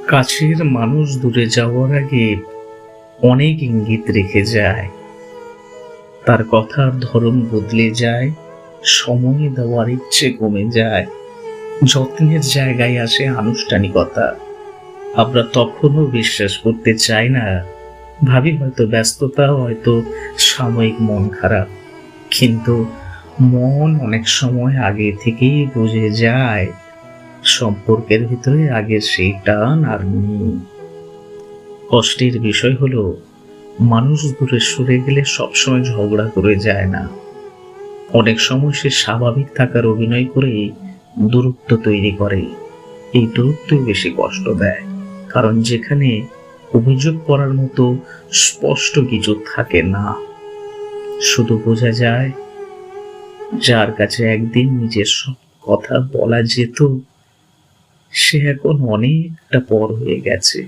কাছের মানুষ দূরে যাওয়ার আগে অনেক ইঙ্গিত রেখে যায়। তার কথার ধরন বদলে যায়, সময় দেওয়ার ইচ্ছে কমে যায়, যত্নের জায়গায় আসে আনুষ্ঠানিকতা। আমরা তখনও বিশ্বাস করতে চাই না, ভাবি হয়তো ব্যস্ততা, হয়তো সাময়িক মন খারাপ। কিন্তু মন অনেক সময় আগে থেকেই বুঝে যায় সম্পর্কের ভিতরে আগের সেই টান আর নেই। কষ্টের বিষয় হলো, মানুষ দূরে সরে গেলে সবসময় ঝগড়া করে যায় না। অনেক সময় সে স্বাভাবিক থাকার অভিনয় করে দূরত্ব তৈরি করে। এই দূরত্বই বেশি কষ্ট দেয়, কারণ যেখানে অভিযোগ করার মতো স্পষ্ট কিছু থাকে না। শুধু বোঝা যায়, যার কাছে একদিন নিজের সব কথা বলা যেত, সে এখন অনেকটা পর হয়ে গেছে।